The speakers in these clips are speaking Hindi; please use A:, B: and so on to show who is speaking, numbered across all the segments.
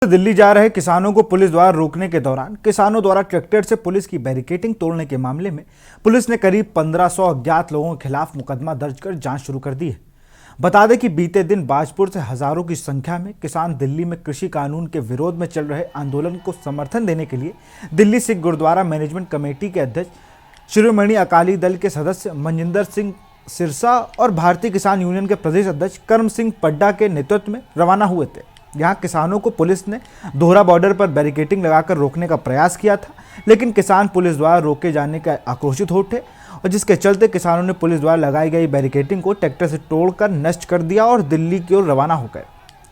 A: दिल्ली जा रहे किसानों को पुलिस द्वारा रोकने के दौरान किसानों द्वारा ट्रैक्टर से पुलिस की बैरिकेडिंग तोड़ने के मामले में पुलिस ने करीब 1500 अज्ञात लोगों के खिलाफ मुकदमा दर्ज कर जांच शुरू कर दी है। बता दें कि बीते दिन बाजपुर से हजारों की संख्या में किसान दिल्ली में कृषि कानून के विरोध में चल रहे आंदोलन को समर्थन देने के लिए दिल्ली सिख गुरुद्वारा मैनेजमेंट कमेटी के अध्यक्ष शिरोमणि अकाली दल के सदस्य मनजिंदर सिंह सिरसा और भारतीय किसान यूनियन के प्रदेश अध्यक्ष कर्म सिंह पड्डा के नेतृत्व में रवाना हुए थे। यहाँ किसानों को पुलिस ने दोहरा बॉर्डर पर बैरिकेडिंग लगाकर रोकने का प्रयास किया था, लेकिन किसान पुलिस द्वारा रोके जाने का आक्रोशित हो उठे और जिसके चलते किसानों ने पुलिस द्वारा लगाई गई बैरिकेडिंग को ट्रैक्टर से तोड़कर नष्ट कर दिया और दिल्ली की ओर रवाना हो गए।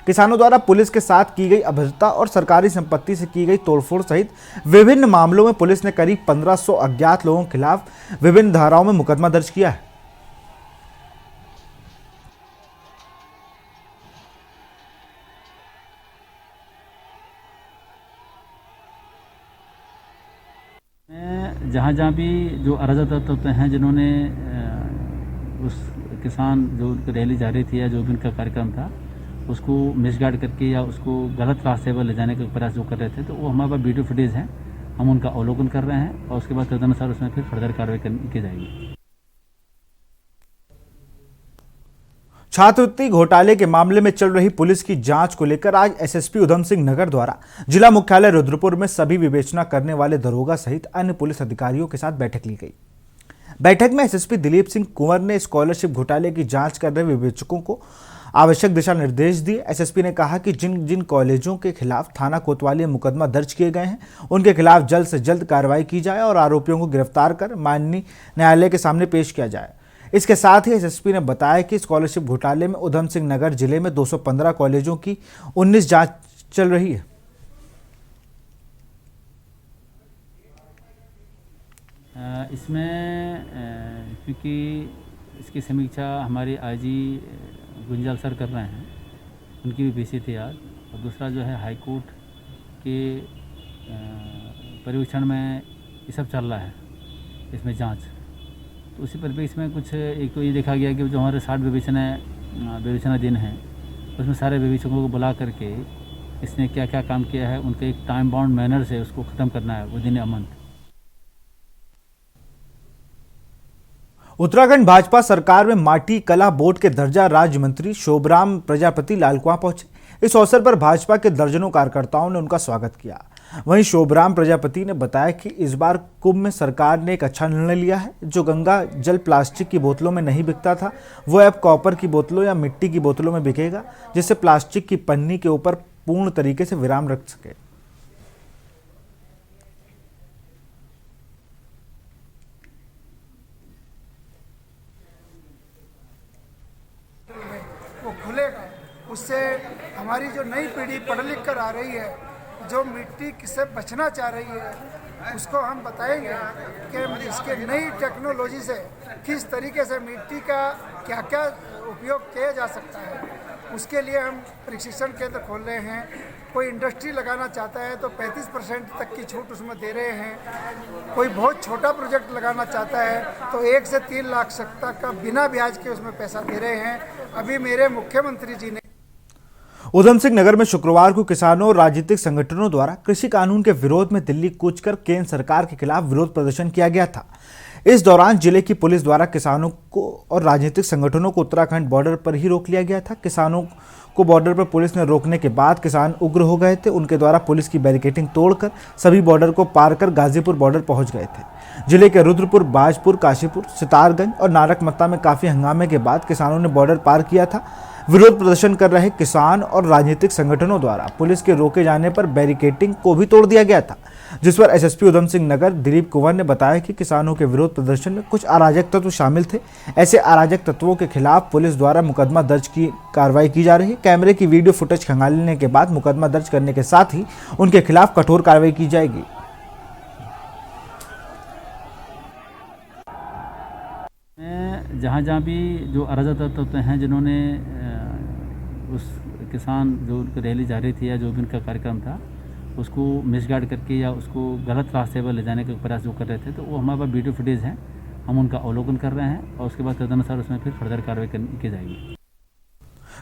A: किसानों द्वारा पुलिस के साथ की गई अभद्रता और सरकारी संपत्ति से की गई तोड़फोड़ सहित विभिन्न मामलों में पुलिस ने करीब 1500 अज्ञात लोगों के खिलाफ विभिन्न धाराओं में मुकदमा दर्ज किया है।
B: जहाँ जहाँ भी जो अराजक तत्व हैं जिन्होंने उस किसान जो उनकी रैली जा रही थी या जो भी उनका कार्यक्रम था उसको मिसगाइड करके या उसको गलत रास्ते पर ले जाने का प्रयास जो कर रहे थे, तो वो हमारे पास वीडियो फुटेज हैं, हम उनका अवलोकन कर रहे हैं और उसके बाद तदनुसार उसमें फिर फर्दर कार्रवाई की जाएगी।
A: छात्रवृत्ति घोटाले के मामले में चल रही पुलिस की जांच को लेकर आज एसएसपी उधम सिंह नगर द्वारा जिला मुख्यालय रुद्रपुर में सभी विवेचना करने वाले दरोगा सहित अन्य पुलिस अधिकारियों के साथ बैठक ली गई। बैठक में एसएसपी दिलीप सिंह कुंवर ने स्कॉलरशिप घोटाले की जांच कर रहे विवेचकों को आवश्यक दिशा निर्देश दिए। एसएसपी ने कहा कि जिन जिन कॉलेजों के खिलाफ थाना कोतवाली में मुकदमा दर्ज किए गए हैं उनके खिलाफ जल्द से जल्द कार्रवाई की जाए और आरोपियों को गिरफ्तार कर माननीय न्यायालय के सामने पेश किया जाए। इसके साथ ही एसएसपी ने बताया कि स्कॉलरशिप घोटाले में उधम सिंह नगर जिले में 215 कॉलेजों की 19 जांच चल रही है।
B: इसमें क्योंकि इसकी समीक्षा हमारे आईजी गुंजाल सर कर रहे हैं, उनकी भी पेशी थी आज, और दूसरा जो है हाईकोर्ट के पर्यवेक्षण में ये सब चल रहा है इसमें जांच। तो उसी परिप्रेक्ष्य में कुछ एक तो ये देखा गया कि जो हमारे 60 विवेचना दिन हैं उसमें सारे विवेचकों को बुला करके इसने क्या क्या काम किया है उनके एक टाइम बाउंड मैनर से उसको ख़त्म करना है within a month.
A: Uttarakhand Bhajpa सरकार में माटी कला बोर्ड के दर्जा राज्य मंत्री शोभराम प्रजापति लालकुआं पहुंचे। इस अवसर पर भाजपा के दर्जनों कार्यकर्ताओं ने उनका स्वागत किया। वहीं शोभराम प्रजापति ने बताया कि इस बार कुंभ में सरकार ने एक अच्छा निर्णय लिया है। जो गंगा जल प्लास्टिक की बोतलों में नहीं बिकता था वो अब कॉपर की बोतलों या मिट्टी की बोतलों में बिकेगा, जिससे प्लास्टिक की पन्नी के ऊपर पूर्ण तरीके से विराम रख सके।
C: वो खुलेगा, उससे हमारी जो नई पीढ़ी पढ़ लिख कर आ रही है, जो मिट्टी से बचना चाह रही है, उसको हम बताएंगे कि इसके नई टेक्नोलॉजी से किस तरीके से मिट्टी का क्या क्या उपयोग किया जा सकता है। उसके लिए हम प्रशिक्षण केंद्र खोल रहे हैं। कोई इंडस्ट्री लगाना चाहता है तो 35% तक की छूट उसमें दे रहे हैं। कोई बहुत छोटा प्रोजेक्ट लगाना चाहता है तो 1 से 3 लाख तक का बिना ब्याज के उसमें पैसा दे रहे हैं। अभी मेरे मुख्यमंत्री जी ने
A: उधम सिंह नगर में शुक्रवार को किसानों और राजनीतिक संगठनों द्वारा कृषि कानून के विरोध में दिल्ली कूच कर केंद्र सरकार के खिलाफ विरोध प्रदर्शन किया गया था। इस दौरान जिले की पुलिस द्वारा किसानों को और राजनीतिक संगठनों को उत्तराखंड बॉर्डर पर ही रोक लिया गया था। किसानों को बॉर्डर पर पुलिस ने रोकने के बाद किसान उग्र हो गए थे। उनके द्वारा पुलिस की बैरिकेडिंग तोड़कर सभी बॉर्डर को पार कर गाजीपुर बॉर्डर पहुंच गए थे। जिले के रुद्रपुर, बाजपुर, काशीपुर, सितारगंज और नारकमत्ता में काफी हंगामे के बाद किसानों ने बॉर्डर पार किया था। विरोध प्रदर्शन कर रहे किसान और राजनीतिक संगठनों द्वारा पुलिस के रोके जाने पर बैरिकेडिंग को भी तोड़ दिया गया था, जिस पर एसएसपी उधम सिंह नगर दिलीप कुंवर ने बताया कि किसानों के विरोध प्रदर्शन में कुछ अराजक तत्व शामिल थे। ऐसे अराजक तत्वों के खिलाफ पुलिस द्वारा मुकदमा दर्ज की कार्रवाई की जा रही है। कैमरे की वीडियो फुटेज खंगालने के बाद मुकदमा दर्ज करने के साथ ही उनके खिलाफ कठोर कार्रवाई की जाएगी।
B: जहाँ जहाँ भी जो अराजक तत्व हैं जिन्होंने उस किसान जो उनकी रैली जा रही थी या जो भी उनका कार्यक्रम था उसको मिसगाइड करके या उसको गलत रास्ते पर ले जाने का प्रयास जो कर रहे थे, तो वो हमारे पास वीडियो फुटेज हैं, हम उनका अवलोकन कर रहे हैं और उसके बाद तदनुसार उसमें फिर फर्दर कार्रवाई की जाएगी।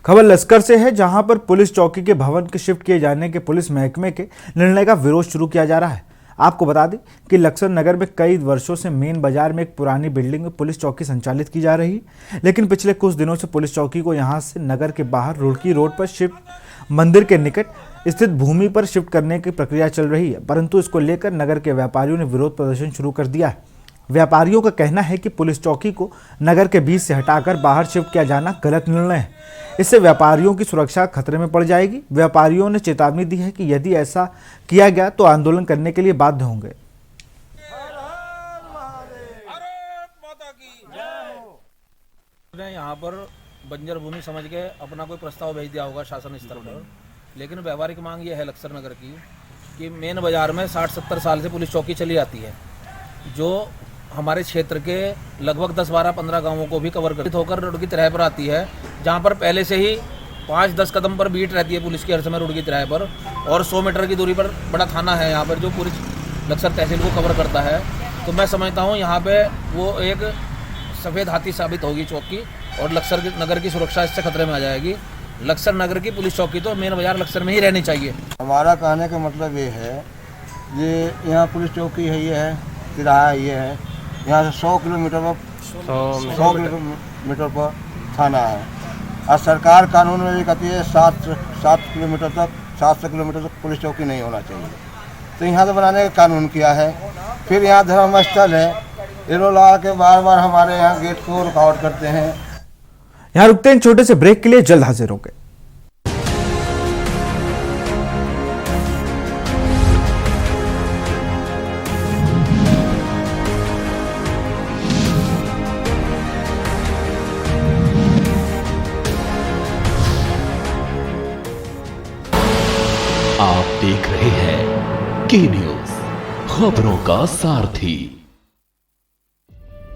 A: खबर लश्कर से है, जहां पर पुलिस चौकी के भवन के शिफ्ट किए जाने के पुलिस महकमे के निर्णय का विरोध शुरू किया जा रहा है। आपको बता दें कि लक्सर नगर में कई वर्षों से मेन बाजार में एक पुरानी बिल्डिंग में पुलिस चौकी संचालित की जा रही है, लेकिन पिछले कुछ दिनों से पुलिस चौकी को यहां से नगर के बाहर रुड़की रोड पर शिफ्ट मंदिर के निकट स्थित भूमि पर शिफ्ट करने की प्रक्रिया चल रही है, परंतु इसको लेकर नगर के व्यापारियों ने विरोध प्रदर्शन शुरू कर दिया है। व्यापारियों का कहना है कि पुलिस चौकी को नगर के बीच से हटाकर बाहर शिफ्ट किया जाना गलत निर्णय है। इससे व्यापारियों की सुरक्षा खतरे में पड़ जाएगी। व्यापारियों ने चेतावनी दी है कि यदि ऐसा किया गया तो आंदोलन करने के लिए बाध्य होंगे।
D: यहाँ पर बंजर भूमि समझ के अपना कोई प्रस्ताव भेज दिया होगा शासन स्तर पर, लेकिन व्यवहारिक मांग ये है लक्सर नगर की कि मेन बाजार में 60-70 साल से पुलिस चौकी चली आती है, जो हमारे क्षेत्र के लगभग 10-12-15 गांवों को भी कवर करती होकर रुड़की तिराहे पर आती है, जहां पर पहले से ही 5-10 कदम पर बीट रहती है पुलिस की हर समय रुड़की तिराहे पर, और 100 मीटर की दूरी पर बड़ा थाना है यहाँ पर जो पूरी लक्सर तहसील को कवर करता है। तो मैं समझता हूँ यहाँ पे वो एक सफ़ेद हाथी साबित होगी चौकी, और लक्सर नगर की सुरक्षा इससे खतरे में आ जाएगी। लक्सर नगर की पुलिस चौकी तो मेन बाजार लक्सर में ही रहनी चाहिए।
E: हमारा कहने का मतलब ये है, ये यहाँ पुलिस चौकी है, ये है तिराहा, ये है, यहाँ से 100 किलोमीटर पर थाना है, और सरकार कानून में भी कहती है 7 किलोमीटर तक 700 किलोमीटर तक पुलिस चौकी नहीं होना चाहिए। तो यहाँ तो बनाने का कानून किया है। फिर यहाँ धर्मस्थल है, ये लोग ला के बार बार हमारे यहाँ गेट को रुकावट करते हैं।
A: यहाँ रुकते हैं छोटे से ब्रेक के लिए, जल्द हाजिर होंगे।
F: आप देख रहे हैं के न्यूज, खबरों का सारथी।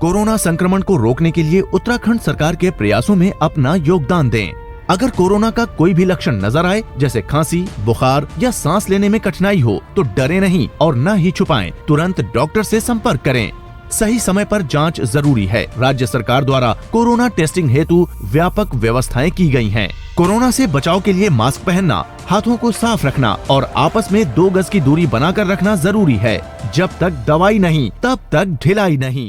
F: कोरोना संक्रमण को रोकने के लिए उत्तराखंड सरकार के प्रयासों में अपना योगदान दें। अगर कोरोना का कोई भी लक्षण नजर आए, जैसे खांसी, बुखार या सांस लेने में कठिनाई हो, तो डरे नहीं और न ही छुपाएं, तुरंत डॉक्टर से संपर्क करें। सही समय पर जांच जरूरी है। राज्य सरकार द्वारा कोरोना टेस्टिंग हेतु व्यापक व्यवस्थाएं की गई हैं। कोरोना से बचाव के लिए मास्क पहनना, हाथों को साफ रखना और आपस में 2 गज की दूरी बनाकर रखना जरूरी है। जब तक दवाई नहीं, तब तक ढिलाई नहीं।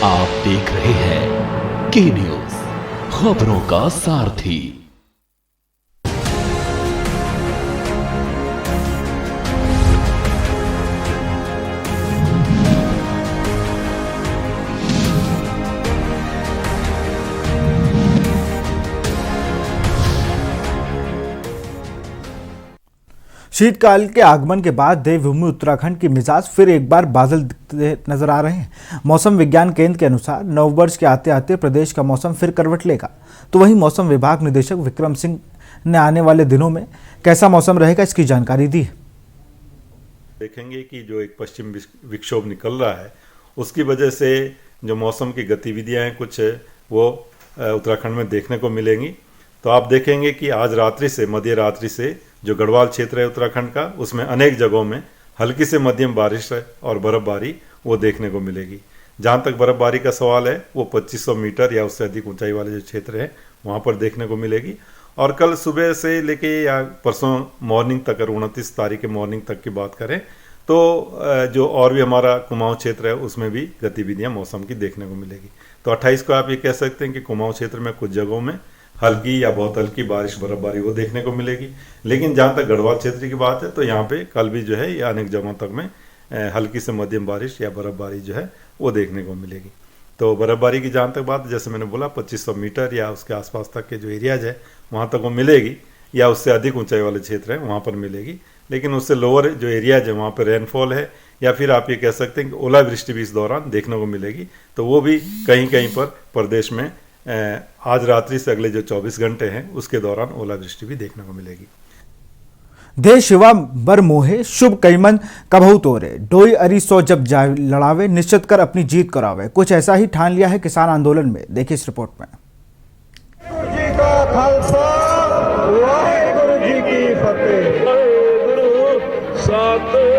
F: आप देख रहे हैं के न्यूज, खबरों का सारथी।
A: शीतकाल के आगमन के बाद देवभूमि उत्तराखंड की मिजाज फिर एक बार बादल दिखते नजर आ रहे हैं। मौसम विज्ञान केंद्र के अनुसार नववर्ष के आते आते प्रदेश का मौसम फिर करवट लेगा। तो वहीं मौसम विभाग निदेशक विक्रम सिंह ने आने वाले दिनों में कैसा मौसम रहेगा, इसकी जानकारी दी है।
G: देखेंगे कि जो एक पश्चिम विक्षोभ निकल रहा है, उसकी वजह से जो मौसम की गतिविधियां हैं कुछ वो उत्तराखंड में देखने को मिलेंगी। तो आप देखेंगे कि आज रात्रि से, मध्य रात्रि से जो गढ़वाल क्षेत्र है उत्तराखंड का, उसमें अनेक जगहों में हल्की से मध्यम बारिश और बर्फबारी वो देखने को मिलेगी। जहाँ तक बर्फबारी का सवाल है, वो 2500 मीटर या उससे अधिक ऊंचाई वाले जो क्षेत्र हैं वहाँ पर देखने को मिलेगी। और कल सुबह से लेके या परसों मॉर्निंग तक, अगर 29 तारीख के मॉर्निंग तक की बात करें तो जो और भी हमारा कुमाऊं क्षेत्र है उसमें भी गतिविधियाँ मौसम की देखने को मिलेगी। तो 28 को आप ये कह सकते हैं कि कुमाऊं क्षेत्र में कुछ जगहों में हल्की या बहुत हल्की बारिश, बर्फबारी वो देखने को मिलेगी। लेकिन जहाँ तक गढ़वाल क्षेत्र की बात है तो यहाँ पे कल भी जो है या अनेक जगहों तक में हल्की से मध्यम बारिश या बर्फबारी जो है वो देखने को मिलेगी। तो बर्फबारी की जहाँ तक बात, जैसे मैंने बोला 2500 मीटर या उसके आसपास तक के जो एरियाज है वहाँ तक वो मिलेगी, या उससे अधिक ऊंचाई वाले क्षेत्र हैं वहाँ पर मिलेगी। लेकिन उससे लोअर जो एरियाज है वहाँ पर रेनफॉल है, या फिर आप ये कह सकते हैं कि ओलावृष्टि भी इस दौरान देखने को मिलेगी। तो वो भी कहीं कहीं पर प्रदेश में आज रात्रि से अगले जो 24 घंटे हैं उसके दौरान ओलावृष्टि भी देखने को मिलेगी।
A: दे शिवा बर मोहे शुभ कैमन कभू तोरे, डोई अरी सो जब जाय लड़ावे, निश्चित कर अपनी जीत करावे। कुछ ऐसा ही ठान लिया है किसान आंदोलन में। देखिए इस रिपोर्ट में।
H: जी का खालसा, वाहेगुरु जी की फतेह। सतनाम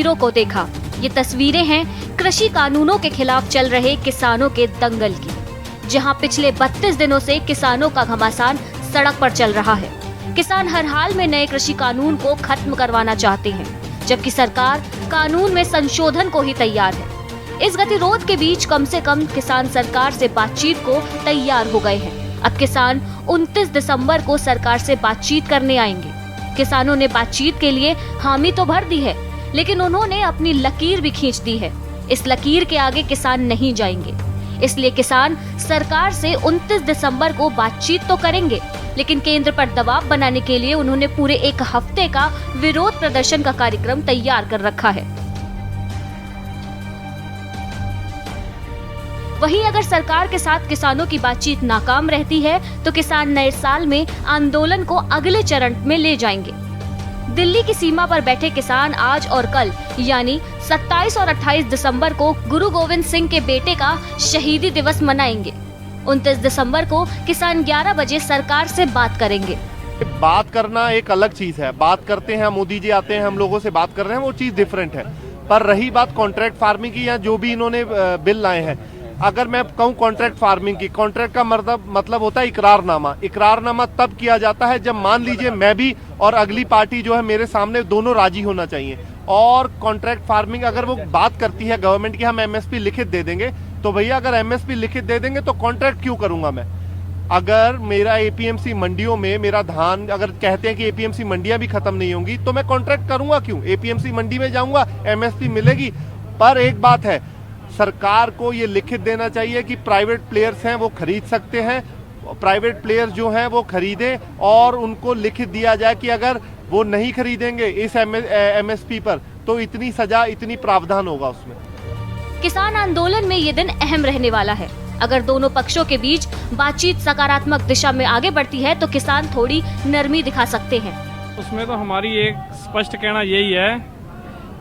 I: तस्वीरों को देखा। ये तस्वीरें हैं कृषि कानूनों के खिलाफ चल रहे किसानों के दंगल की, जहां पिछले 32 दिनों से किसानों का घमासान सड़क पर चल रहा है। किसान हर हाल में नए कृषि कानून को खत्म करवाना चाहते हैं, जबकि सरकार कानून में संशोधन को ही तैयार है। इस गतिरोध के बीच कम से कम किसान सरकार से बातचीत को तैयार हो गए हैं। अब किसान 29 दिसंबर को सरकार से बातचीत करने आएंगे। किसानों ने बातचीत के लिए हामी तो भर दी है, लेकिन उन्होंने अपनी लकीर भी खींच दी है। इस लकीर के आगे किसान नहीं जाएंगे, इसलिए किसान सरकार से 29 दिसंबर को बातचीत तो करेंगे, लेकिन केंद्र पर दबाव बनाने के लिए उन्होंने पूरे एक हफ्ते का विरोध प्रदर्शन का कार्यक्रम तैयार कर रखा है। वहीं अगर सरकार के साथ किसानों की बातचीत नाकाम रहती है तो किसान नए साल में आंदोलन को अगले चरण में ले जाएंगे। दिल्ली की सीमा पर बैठे किसान आज और कल यानी 27 और 28 दिसंबर को गुरु गोविंद सिंह के बेटे का शहीदी दिवस मनाएंगे। 29 दिसंबर को किसान 11 बजे सरकार से बात करेंगे।
J: बात करना एक अलग चीज है, बात करते हैं, मोदी जी आते हैं, हम लोगों से बात कर रहे हैं, वो चीज डिफरेंट है। पर रही बात कॉन्ट्रैक्ट फार्मिंग की या जो भी इन्होंने बिल लाए हैं, अगर मैं कहूँ कॉन्ट्रैक्ट फार्मिंग की, कॉन्ट्रैक्ट का मतलब होता है इकरारनामा। इकरारनामा तब किया जाता है जब मान लीजिए मैं भी और अगली पार्टी जो है मेरे सामने, दोनों राजी होना चाहिए। और कॉन्ट्रैक्ट फार्मिंग अगर वो बात करती है गवर्नमेंट की हम एमएसपी लिखित दे देंगे, तो भैया अगर एमएसपी लिखित दे देंगे तो कॉन्ट्रैक्ट क्यों करूंगा मैं? अगर मेरा एपीएमसी मंडियों में मेरा धान, अगर कहते हैं कि एपीएमसी मंडियां भी खत्म नहीं होंगी, तो मैं कॉन्ट्रैक्ट करूंगा क्यों? एपीएमसी मंडी में जाऊंगा, एमएसपी मिलेगी। पर एक बात है, सरकार को ये लिखित देना चाहिए कि प्राइवेट प्लेयर्स हैं वो खरीद सकते हैं, प्राइवेट प्लेयर्स जो हैं वो खरीदें, और उनको लिखित दिया जाए कि अगर वो नहीं खरीदेंगे इस एमएसपी पर तो इतनी सजा, इतनी प्रावधान होगा उसमें।
I: किसान आंदोलन में ये दिन अहम रहने वाला है। अगर दोनों पक्षों के बीच बातचीत सकारात्मक दिशा में आगे बढ़ती है तो किसान थोड़ी नरमी दिखा सकते हैं।
K: उसमें तो हमारी एक स्पष्ट कहना यही है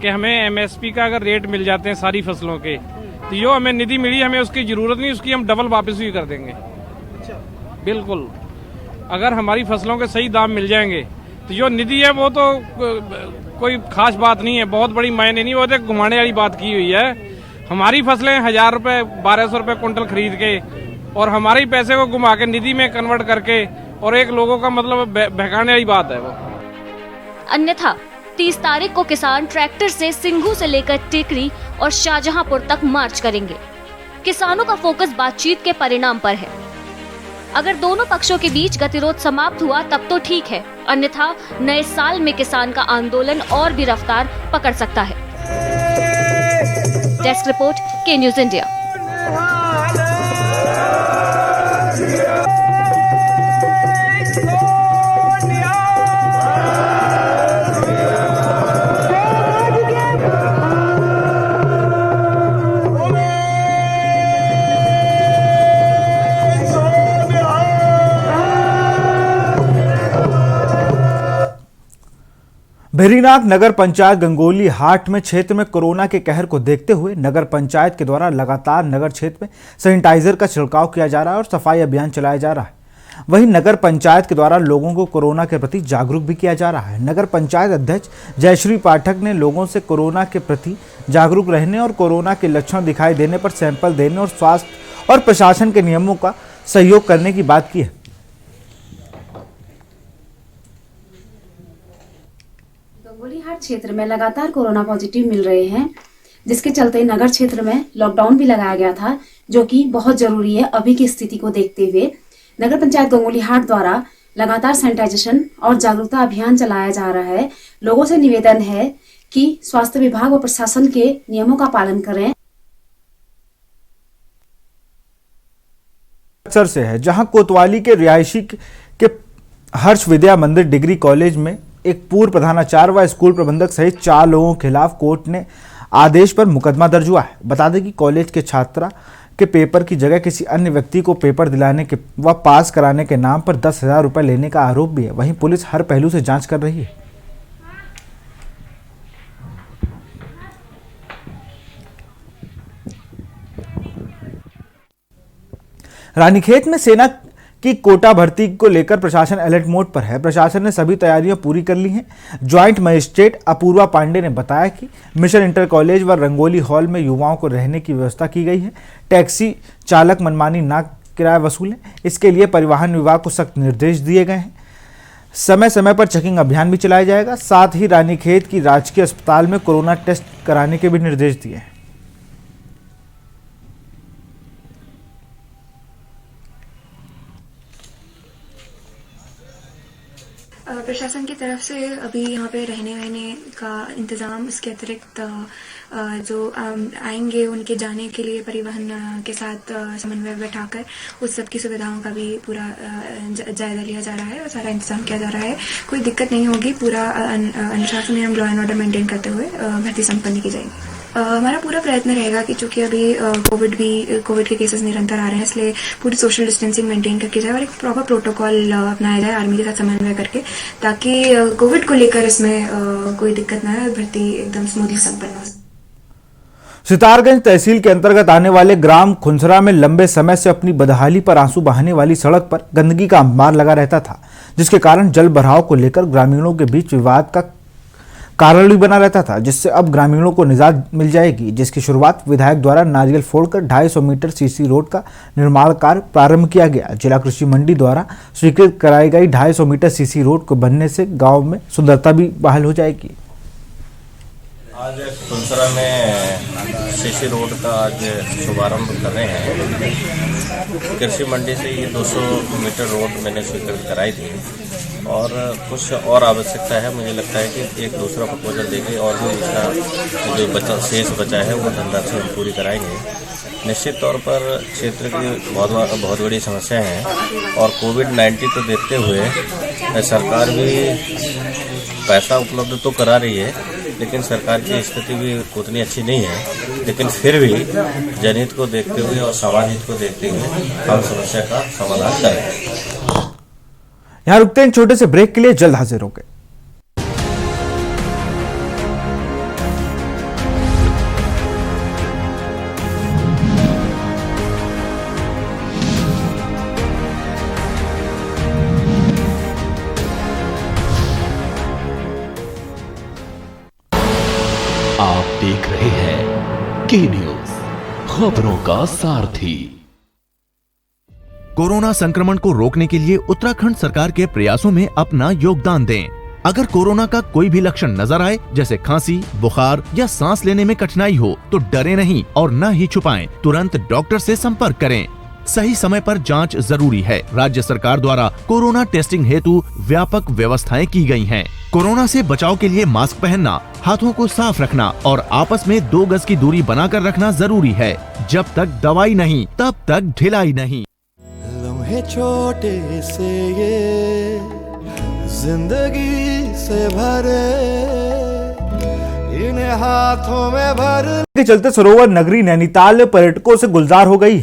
K: कि हमें एमएसपी का अगर रेट मिल जाते हैं सारी फसलों के, तो जो हमें निधि मिली हमें उसकी जरूरत नहीं, उसकी हम डबल वापस भी कर देंगे। बिल्कुल, अगर हमारी फसलों के सही दाम मिल जाएंगे तो जो निधि है वो तो कोई खास बात नहीं है, बहुत बड़ी मायने नहीं, वो तो घुमाने वाली बात की हुई है। हमारी फसलें 1000 रुपए 1200 रुपए कुंटल खरीद के और हमारे ही पैसे को घुमा के निधि में कन्वर्ट करके, और एक लोगों का मतलब बहकाने वाली बात है वो।
I: अन्यथा 30 तारीख को किसान ट्रैक्टर से सिंघू से लेकर टिकरी और शाहजहांपुर तक मार्च करेंगे। किसानों का फोकस बातचीत के परिणाम पर है। अगर दोनों पक्षों के बीच गतिरोध समाप्त हुआ तब तो ठीक है, अन्यथा नए साल में किसान का आंदोलन और भी रफ्तार पकड़ सकता है। डेस्क रिपोर्ट, के न्यूज इंडिया।
A: भेरीनाग नगर पंचायत गंगोली हाट में क्षेत्र में कोरोना के कहर को देखते हुए नगर पंचायत के द्वारा लगातार नगर क्षेत्र में सैनिटाइजर का छिड़काव किया जा रहा है और सफाई अभियान चलाया जा रहा है। वहीं नगर पंचायत के द्वारा लोगों को कोरोना के प्रति जागरूक भी किया जा रहा है। नगर पंचायत अध्यक्ष जयश्री पाठक ने लोगों से कोरोना के प्रति जागरूक रहने और कोरोना के लक्षण दिखाई देने पर सैंपल देने और स्वास्थ्य और प्रशासन के नियमों का सहयोग करने की बात की है।
L: गंगोली हाट क्षेत्र में लगातार कोरोना पॉजिटिव मिल रहे हैं, जिसके चलते नगर क्षेत्र में लॉकडाउन भी लगाया गया था, जो कि बहुत जरूरी है अभी की स्थिति को देखते हुए। नगर पंचायत गंगोली हाट द्वारा लगातार सैनिटाइजेशन और जागरूकता अभियान चलाया जा रहा है। लोगों से निवेदन है कि स्वास्थ्य विभाग व प्रशासन के नियमों का पालन करें।
A: अक्सर से है, जहां कोतवाली के रिहायशी के हर्ष विद्या मंदिर डिग्री कॉलेज में एक पूर्व प्रधानाचार्य व स्कूल प्रबंधक सहित 4 लोगों के खिलाफ कोर्ट ने आदेश पर मुकदमा दर्ज हुआ है। बता दें कि कॉलेज के छात्रा के पेपर की जगह किसी अन्य व्यक्ति को पेपर दिलाने के व पास कराने के नाम पर 10,000 रुपए लेने का आरोप भी है। वहीं पुलिस हर पहलू से जांच कर रही है। रानीखेत में सेना कि कोटा भर्ती को लेकर प्रशासन अलर्ट मोड पर है। प्रशासन ने सभी तैयारियां पूरी कर ली हैं। ज्वाइंट मजिस्ट्रेट अपूर्वा पांडे ने बताया कि मिशन इंटर कॉलेज व रंगोली हॉल में युवाओं को रहने की व्यवस्था की गई है। टैक्सी चालक मनमानी ना किराया वसूलें, इसके लिए परिवहन विभाग को सख्त निर्देश दिए गए हैं। समय समय पर चेकिंग अभियान भी चलाया जाएगा। साथ ही रानीखेत की राजकीय अस्पताल में कोरोना टेस्ट कराने के भी निर्देश दिए हैं।
M: प्रशासन की तरफ से अभी यहाँ पे रहने वहने का इंतज़ाम, इसके अतिरिक्त जो आएंगे उनके जाने के लिए परिवहन के साथ समन्वय बैठाकर उस सब की सुविधाओं का भी पूरा जायजा लिया जा रहा है और सारा इंतजाम किया जा रहा है। कोई दिक्कत नहीं होगी। पूरा अनुशासन एवं लॉ एंड ऑर्डर मेंटेन करते हुए भर्ती संपन्न की जाएगी। हमारा पूरा प्रयत्न रहेगा कि चूंकि अभी कोविड के केसेस निरंतर आ रहे हैं, इसलिए पूरी सोशल डिस्टेंसिंग मेंटेन करके जाए और एक प्रॉपर प्रोटोकॉल अपनाया जाए आर्मी के साथ समन्वय करके, ताकि कोविड को लेकर इसमें कोई दिक्कत ना है, भर्ती एकदम स्मूथली संपन्न हो।
A: सितारगंज तहसील के अंतर्गत आने वाले ग्राम खुंसरा में लंबे समय से अपनी बदहाली पर आंसू बहाने वाली सड़क पर गंदगी का अंबार लगा रहता था, जिसके कारण जल भराव को लेकर ग्रामीणों के बीच विवाद का कारण भी बना रहता था, जिससे अब ग्रामीणों को निजात मिल जाएगी, जिसकी शुरुआत विधायक द्वारा नारियल फोड़कर 250 मीटर सीसी रोड का निर्माण कार्य प्रारंभ किया गया। जिला कृषि मंडी द्वारा स्वीकृत कराई गई 250 मीटर सीसी रोड को बनने से गांव में सुंदरता भी बहाल हो जाएगी।
N: आज खुंसरा में सीसी रोड का आज शुभारंभ कर रहे हैं। कृषि मंडी से ये 200 मीटर रोड मैंने स्वीकृत कराई थी और कुछ और आवश्यकता है। मुझे लगता है कि एक दूसरा प्रपोजल देके और भी इसका जो शेष बचा है वो धनराशि हम पूरी कराएंगे। निश्चित तौर पर क्षेत्र की बहुत बड़ी समस्या है और कोविड-19 को देखते हुए सरकार भी पैसा उपलब्ध तो करा रही है, लेकिन सरकार की स्थिति भी उतनी अच्छी नहीं है। लेकिन फिर भी जनहित को देखते हुए और समाज हित को देखते हुए हम समस्या का समाधान करेंगे।
A: यहाँ रुकते हैं छोटे से ब्रेक के लिए, जल्द हाजिर होंगे।
O: आप देख रहे हैं के न्यूज, खबरों का सारथी।
F: कोरोना संक्रमण को रोकने के लिए उत्तराखंड सरकार के प्रयासों में अपना योगदान दें। अगर कोरोना का कोई भी लक्षण नजर आए, जैसे खांसी, बुखार या सांस लेने में कठिनाई हो, तो डरे नहीं और न ही छुपाएं। तुरंत डॉक्टर से संपर्क करें। सही समय पर जांच जरूरी है। राज्य सरकार द्वारा कोरोना टेस्टिंग हेतु व्यापक व्यवस्थाएं की गई हैं। कोरोना से बचाव के लिए मास्क पहनना, हाथों को साफ रखना और आपस में 2 गज की दूरी बनाकर रखना जरूरी है। जब तक दवाई नहीं, तब तक ढिलाई नहीं।
H: लम्हे छोटे से ये जिंदगी से भरे, इन्हें हाथों में भर
A: के चलते सरोवर नगरी नैनीताल पर्यटकों से गुलजार हो गई।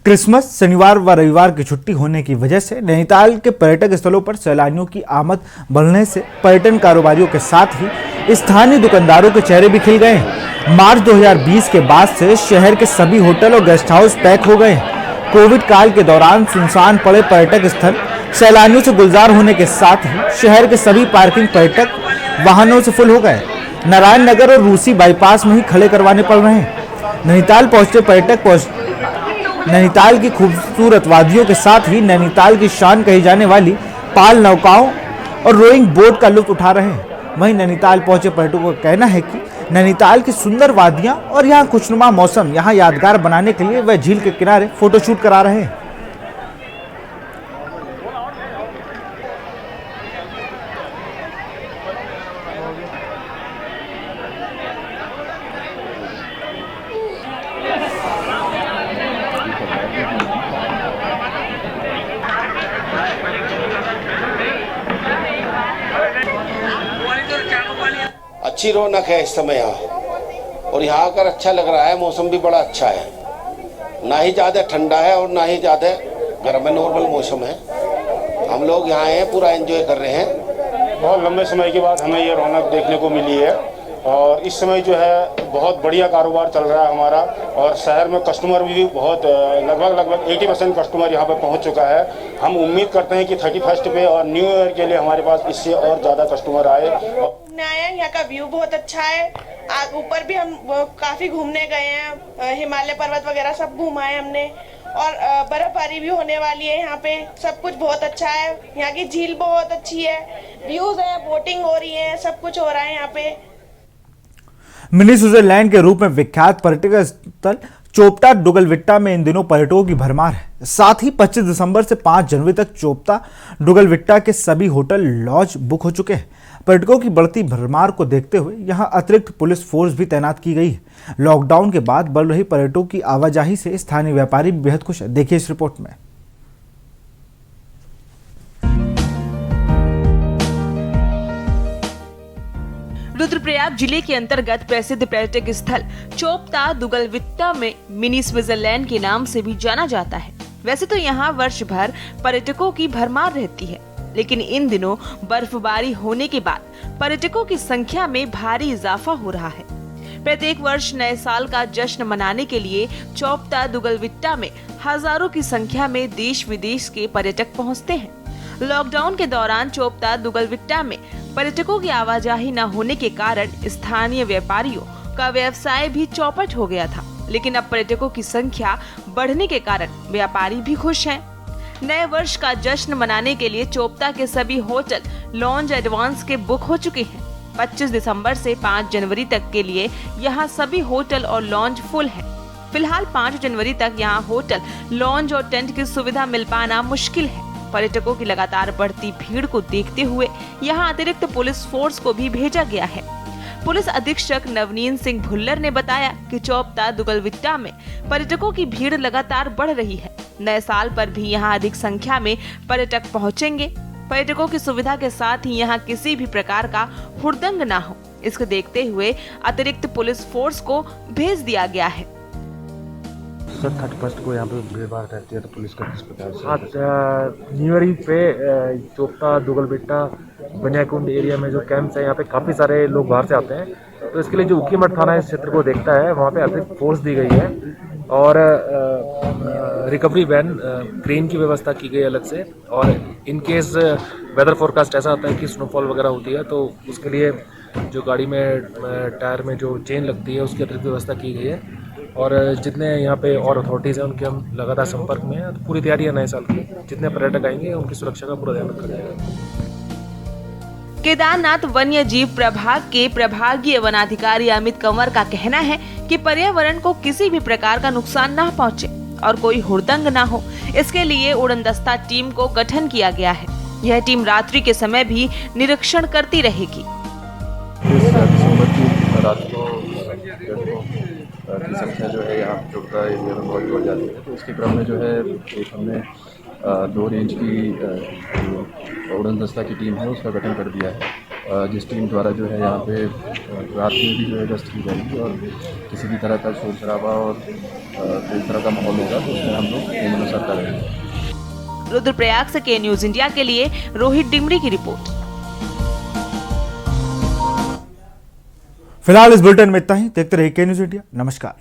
A: क्रिसमस, शनिवार व रविवार की छुट्टी होने की वजह से नैनीताल के पर्यटक स्थलों पर सैलानियों की आमद बढ़ने से पर्यटन कारोबारियों के साथ ही स्थानीय दुकानदारों के चेहरे भी खिल गए। मार्च 2020 के बाद से शहर के सभी होटल और गेस्ट हाउस पैक हो गए। कोविड काल के दौरान सुनसान पड़े पर्यटक स्थल सैलानियों से गुलजार होने के साथ ही शहर के सभी पार्किंग पर्यटक वाहनों से फुल हो गए। नारायण नगर और रूसी बाईपास में ही खड़े करवाने पड़ रहे हैं। नैनीताल पहुंचे पर्यटक नैनीताल की खूबसूरत वादियों के साथ ही नैनीताल की शान कही जाने वाली पाल नौकाओं और रोइंग बोट का लुत्फ उठा रहे हैं। वहीं नैनीताल पहुंचे पर्यटकों का कहना है कि नैनीताल की सुंदर वादियां और यहाँ खुशनुमा मौसम यहाँ यादगार बनाने के लिए वह झील के किनारे फोटोशूट करा रहे हैं।
P: अच्छी रौनक है इस समय यहाँ, और यहाँ आकर अच्छा लग रहा है। मौसम भी बड़ा अच्छा है, ना ही ज़्यादा ठंडा है और ना ही ज़्यादा गर्म है, नॉर्मल मौसम है। हम लोग यहाँ हैं, पूरा एंजॉय कर रहे हैं।
Q: बहुत लंबे समय के बाद हमें ये रौनक देखने को मिली है और इस समय जो है बहुत बढ़िया कारोबार चल रहा है हमारा, और शहर में कस्टमर भी बहुत लगभग 80% कस्टमर यहाँ पे पहुँच चुका है। हम उम्मीद करते हैं कि 31 पे और न्यू ईयर के लिए हमारे पास इससे और ज़्यादा कस्टमर आए।
R: घूमने आए हैं, यहाँ का व्यू बहुत अच्छा है। ऊपर भी हम काफ़ी घूमने गए हैं, हिमालय पर्वत वगैरह सब घूमा है हमने, और बर्फबारी भी होने वाली है यहाँ पे। सब कुछ बहुत अच्छा है, यहाँ की झील बहुत अच्छी है, व्यूज है, बोटिंग हो रही है, सब कुछ हो रहा है यहाँ पे।
A: मिनी स्विट्जरलैंड के रूप में विख्यात पर्यटक स्थल चोपता डुगलविट्टा में इन दिनों पर्यटकों की भरमार है। साथ ही 25 दिसंबर से 5 जनवरी तक चोपता डुगलविट्टा के सभी होटल लॉज बुक हो चुके हैं। पर्यटकों की बढ़ती भरमार को देखते हुए यहां अतिरिक्त पुलिस फोर्स भी तैनात की गई है। लॉकडाउन के बाद बढ़ रही पर्यटकों की आवाजाही से स्थानीय व्यापारी भी बेहद खुश है। देखिए इस रिपोर्ट में।
S: रुद्रप्रयाग जिले के अंतर्गत प्रसिद्ध पर्यटक स्थल चोपता डुगलविट्टा में मिनी स्विट्जरलैंड के नाम से भी जाना जाता है। वैसे तो यहाँ वर्ष भर पर्यटकों की भरमार रहती है, लेकिन इन दिनों बर्फबारी होने के बाद पर्यटकों की संख्या में भारी इजाफा हो रहा है। प्रत्येक वर्ष नए साल का जश्न मनाने के लिए चोपता डुगलविट्टा में हजारों की संख्या में देश विदेश के पर्यटक पहुँचते हैं। लॉकडाउन के दौरान चोपता डुगलविट्टा में पर्यटकों की आवाजाही न होने के कारण स्थानीय व्यापारियों का व्यवसाय भी चौपट हो गया था, लेकिन अब पर्यटकों की संख्या बढ़ने के कारण व्यापारी भी खुश हैं। नए वर्ष का जश्न मनाने के लिए चोपता के सभी होटल लॉन्ज एडवांस के बुक हो चुके हैं। 25 दिसंबर से 5 जनवरी तक के लिए यहाँ सभी होटल और लॉन्ज फुल हैं। फिलहाल 5 जनवरी तक यहाँ होटल, लॉन्ज और टेंट की सुविधा मिल पाना मुश्किल है। पर्यटकों की लगातार बढ़ती भीड़ को देखते हुए यहाँ अतिरिक्त पुलिस फोर्स को भी भेजा गया है। पुलिस अधीक्षक नवनीत सिंह भुल्लर ने बताया कि चोपता डुगलविट्टा में पर्यटकों की भीड़ लगातार बढ़ रही है। नए साल पर भी यहाँ अधिक संख्या में पर्यटक पहुँचेंगे। पर्यटकों की सुविधा के साथ ही यहाँ किसी भी प्रकार का हुड़दंग न हो, इसको देखते हुए अतिरिक्त पुलिस फोर्स को भेज दिया गया है।
T: सर 31 को यहाँ पे भीड़ भाड़ रहती है, तो पुलिस का किस प्रकार से? न्यू ईयर पे चोपता डुगलविट्टा बनियाकुंड एरिया में जो कैंप्स है, यहाँ पे काफ़ी सारे लोग बाहर से आते हैं, तो इसके लिए जो उखीमठ थाना इस क्षेत्र को देखता है, वहाँ पे अतिरिक्त फोर्स दी गई है और रिकवरी वैन क्रेन की व्यवस्था की गई अलग से। और इन केस वेदर फोरकास्ट ऐसा आता है कि स्नोफॉल वगैरह होती है, तो उसके लिए जो गाड़ी में टायर में जो चेन लगती है उसकी अतिरिक्त व्यवस्था की गई है। और जितने यहाँ पे और अथॉरिटीज़ हैं उनके हम लगातार संपर्क में हैं। तो पूरी तैयारी है नए साल की। जितने पर्यटक आएंगे उनकी सुरक्षा का पूरा ध्यान रखा जाएगा।
S: केदारनाथ वन्य जीव प्रभाग के प्रभागीय वनाधिकारी अमित कंवर का कहना है कि पर्यावरण को किसी भी प्रकार का नुकसान न पहुंचे और कोई हुड़दंग न हो, इसके लिए उड़नदस्ता टीम को गठन किया गया है। यह टीम रात्रि के समय भी निरीक्षण करती रहेगी।
U: की संख्या जो है यहाँ चोपता एरिया में बहुत बढ़ जाती है, तो इसके क्रम में जो है एक हमने 2 रेंज की उड़नदस्ता की टीम है उसका गठन कर दिया है, जिस टीम द्वारा जो है यहाँ पे रात में भी जो है गश्त की जाएगी और किसी भी तरह का शोर शराबा और कोई तरह का माहौल होगा तो उसमें हम लोग नियमानुसार करेंगे।
S: रुद्रप्रयाग से के न्यूज इंडिया के लिए रोहित डिमरी की रिपोर्ट।
A: फिलहाल इस बुलेटिन में इतना ही। देखते रहिए के न्यूज इंडिया। नमस्कार।